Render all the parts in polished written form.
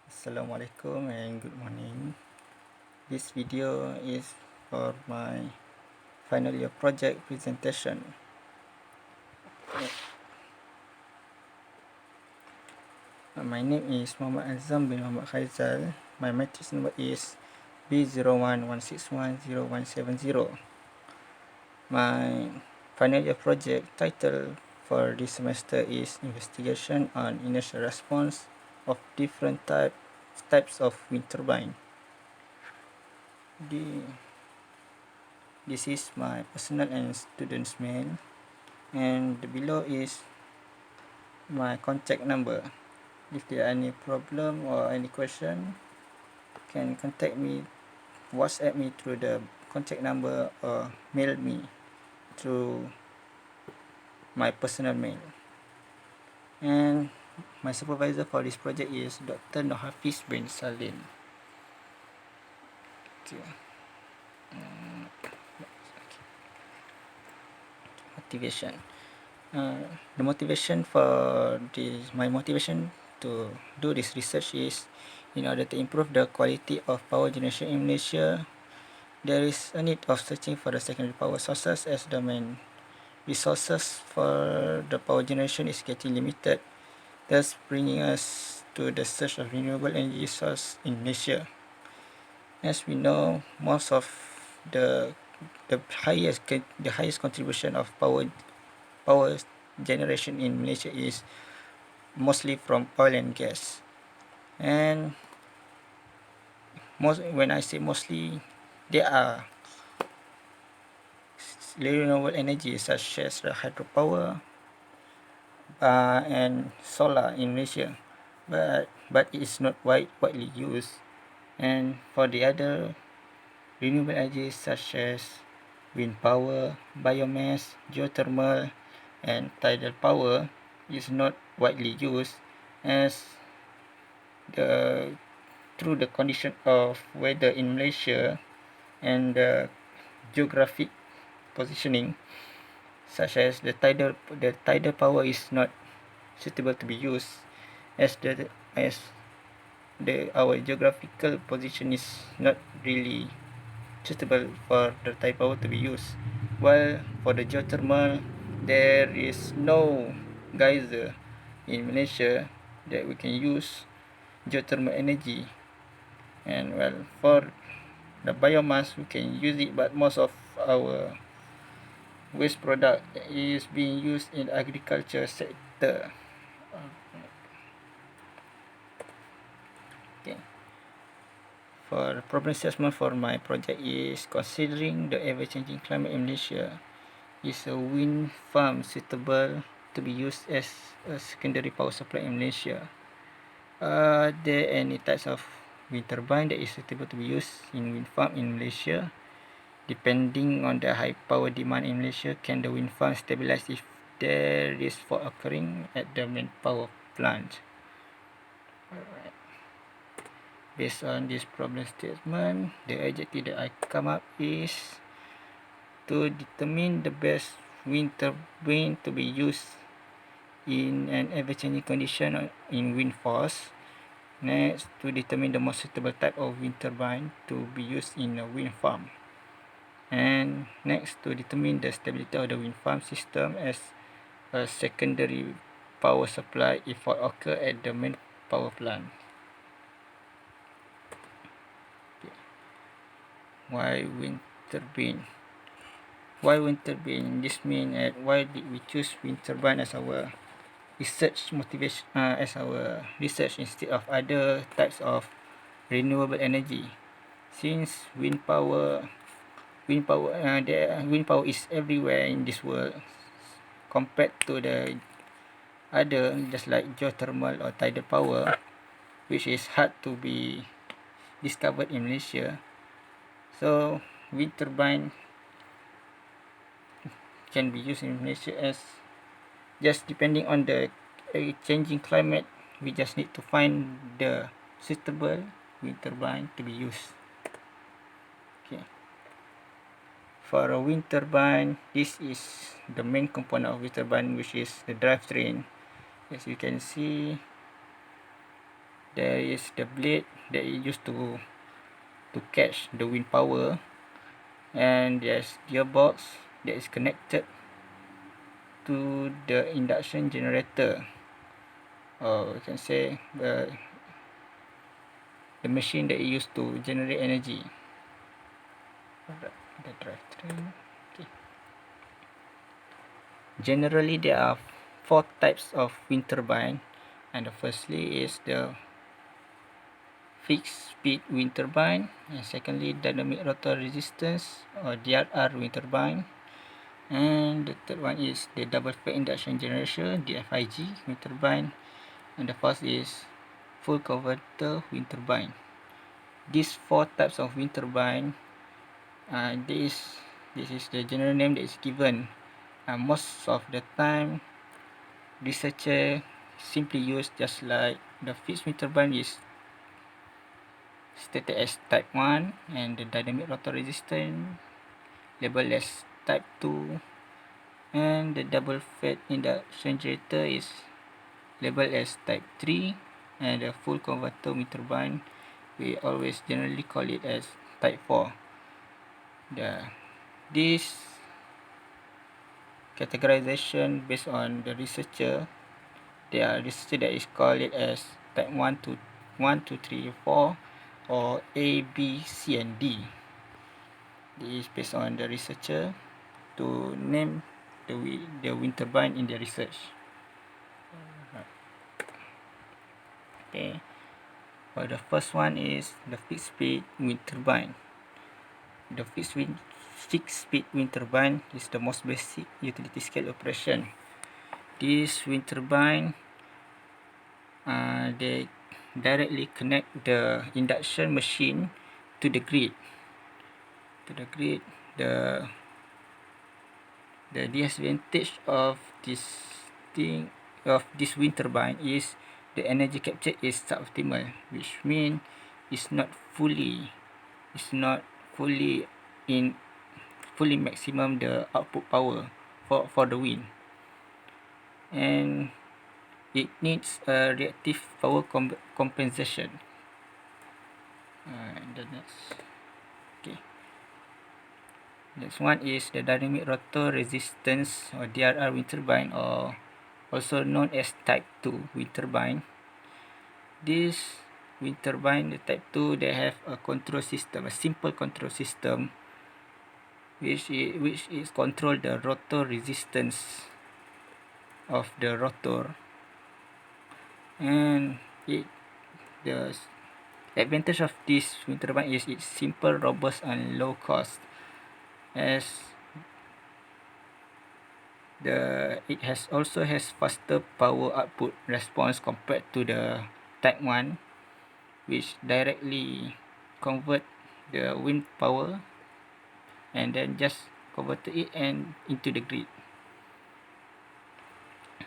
Assalamualaikum and good morning. This video is for my final year project presentation. My name is Muhammad Azam bin Muhammad Khaizal. My matrix number is B011610170. My final year project title for this semester is Investigation on Inertial Response of Different Types of Wind Turbine. This is my personal and student's mail, and below is my contact number. If there are any problem or any question, can contact me, WhatsApp me through the contact number or mail me through my personal mail. And my supervisor for this project is Dr. Nohafiz bin Salim. Motivation. The motivation for my motivation to do this research is in order to improve the quality of power generation in Malaysia. There is a need of searching for the secondary power sources as the main resources for the power generation is getting limited, thus bringing us to the search of renewable energy source in Malaysia. As we know, most of the highest contribution of power generation in Malaysia is mostly from oil and gas. And when I say mostly, there are renewable energy such as the hydropower and solar in Malaysia, but it is not widely used. And for the other renewable energies such as wind power, biomass, geothermal, and tidal power is not widely used, as through the condition of weather in Malaysia and the geographic positioning, such as the tidal power is not suitable to be used, as our geographical position is not really suitable for the tidal power to be used. While for the geothermal, there is no geyser in Malaysia that we can use geothermal energy. And well, for the biomass, we can use it, but most of our waste product is being used in the agriculture sector. Okay. For problem assessment for my project is considering the ever-changing climate in Malaysia, is a wind farm suitable to be used as a secondary power supply in Malaysia? Are there any types of wind turbine that is suitable to be used in wind farm in Malaysia? Depending on the high power demand in Malaysia, can the wind farm stabilize if there is fault occurring at the main power plant? Alright. Based on this problem statement, the objective that I come up is to determine the best wind turbine to be used in an ever-changing condition in wind force. Next, to determine the most suitable type of wind turbine to be used in a wind farm. And next, to determine the stability of the wind farm system as a secondary power supply if fault occur at the main power plant. Okay. Why wind turbine? Why wind turbine? This means why did we choose wind turbine as our research motivation, as our research instead of other types of renewable energy? Since wind power is everywhere in this world, compared to the other, just like geothermal or tidal power, which is hard to be discovered in Malaysia. So wind turbine can be used in Malaysia, as just depending on the changing climate, we just need to find the suitable wind turbine to be used. Okay. For a wind turbine, this is the main component of wind turbine, which is the drivetrain. As you can see, there is the blade that is used to catch the wind power, and there's gearbox that is connected to the induction generator, or you can say the machine that is used to generate energy. The drivetrain. Okay. Generally, there are 4 types of wind turbine, and the firstly is the fixed speed wind turbine, and secondly dynamic rotor resistance or DRR wind turbine, and the third one is the double fed induction generator DFIG wind turbine, and the fourth is full converter wind turbine. These 4 types of wind turbine, this is the general name that is given. Most of the time researcher simply use just like the fixed wind turbine is stated as type 1, and the dynamic rotor resistance labeled as type 2, and the double fed induction generator is labeled as type 3, and the full converter wind turbine we always generally call it as type 4. This categorization based on the researcher, there are researcher that is called it as type 1, 2, 3, 4, or A, B, C, and D. This is based on the researcher to name the wind turbine in their research. Okay. For the first one is the fixed speed wind turbine. The fixed speed wind turbine is the most basic utility scale operation. This wind turbine, they directly connect the induction machine to the grid. The disadvantage of this wind turbine is the energy capture is suboptimal, which means it's not fully maximum the output power for the wind, and it needs a reactive power compensation. The next one is the dynamic rotor resistance or DRR wind turbine, or also known as type 2 wind turbine. This wind turbine, the type 2, they have a control system, a simple control system, which is control the rotor resistance of the rotor, and the advantage of this wind turbine is it's simple, robust, and low cost, as it also has faster power output response compared to the type 1, which directly convert the wind power and then just convert it into the grid.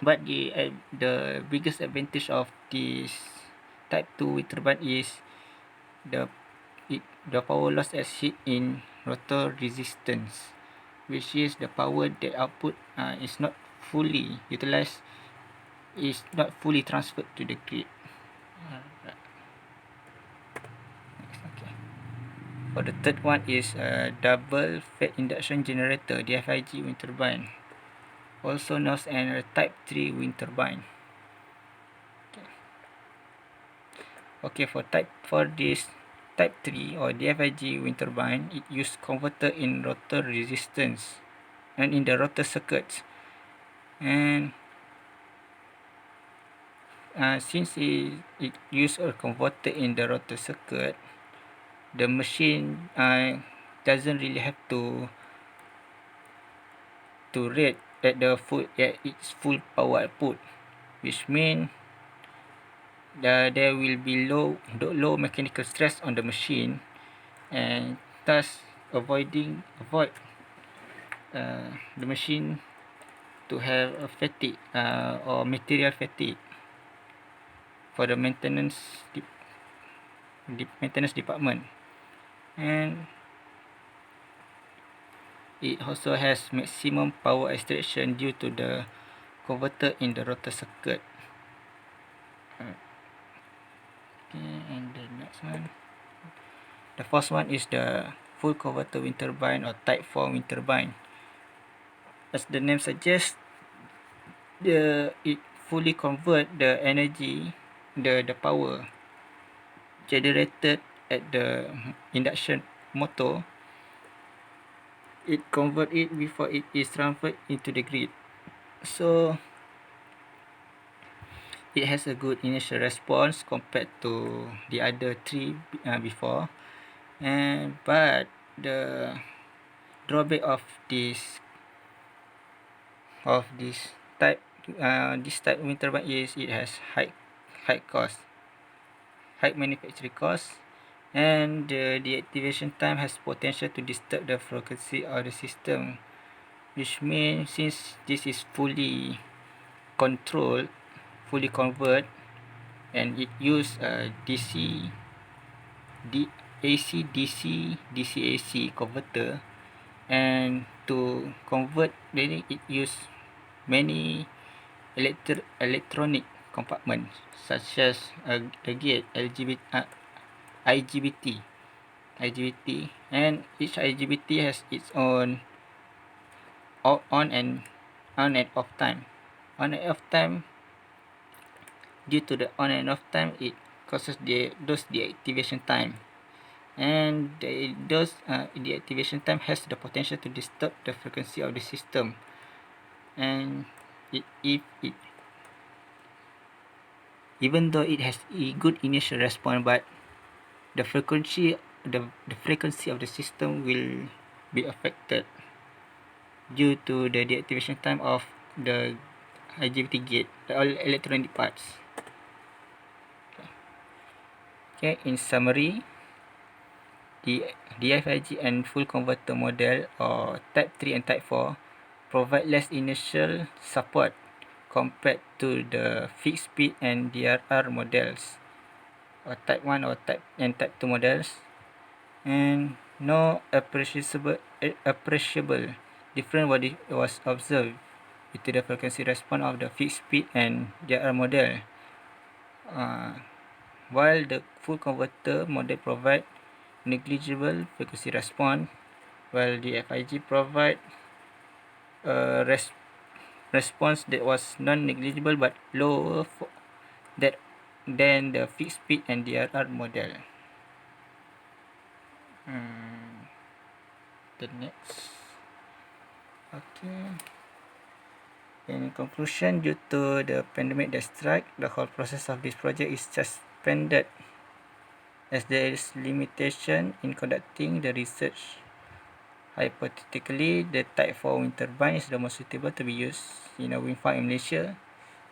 But the biggest advantage of this type 2 wind turbine is the power loss as hit in rotor resistance, which is the power that output is not fully utilized, is not fully transferred to the grid. Okay. For the third one is a double fed induction generator DFIG wind turbine, also known as a type 3 wind turbine. Okay, for this type 3 or DFIG wind turbine, it uses converter in rotor resistance and in the rotor circuits, and since it uses a converter in the rotor circuit, the machine doesn't really have to rate at its full power output, which means there will be low mechanical stress on the machine, and thus avoid the machine to have a fatigue or material fatigue for the maintenance department. And it also has maximum power extraction due to the converter in the rotor circuit. Okay, and the next one. The first one is the full converter wind turbine or type 4 wind turbine. As the name suggests, it fully convert the energy, the power generated at the induction motor. It convert it before it is transferred into the grid. So it has a good initial response compared to the other three before, but the drawback of this type this type wind turbine is it has high cost, high manufacturing cost, and the deactivation time has potential to disturb the frequency of the system, which means since this is fully controlled, fully convert, and it use DC AC DC DC AC converter, and to convert then it use many electronic compartments such as the gate IGBT, and each IGBT has its own on and off time. On and off time, due to the on and off time, it causes those deactivation time, and those deactivation time has the potential to disturb the frequency of the system, and if it even though it has a good initial response, but the frequency of the system will be affected due to the deactivation time of the IGBT gate, the all electronic parts. Okay, in summary, the DFIG and full converter model or type 3 and type 4 provide less initial support compared to the fixed speed and DRR models, or type 1 or type 2 models, and no appreciable difference was observed between the frequency response of the fixed speed and DRR model, while the full converter model provide negligible frequency response, while the FIG provide a response that was non-negligible but lower than the fixed speed and DRR model. The next. Okay. In conclusion, due to the pandemic that struck, the whole process of this project is suspended as there is limitation in conducting the research. Hypothetically, the type 4 wind turbine is the most suitable to be used in a wind farm in Malaysia,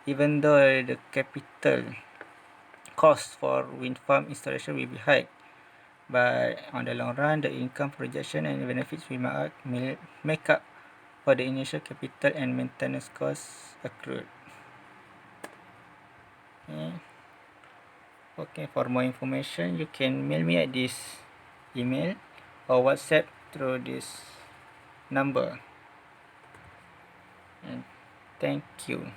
even though the capital cost for wind farm installation will be high. But on the long run, the income projection and benefits will make up for the initial capital and maintenance costs accrued. Okay, for more information, you can mail me at this email or WhatsApp through this number. And thank you.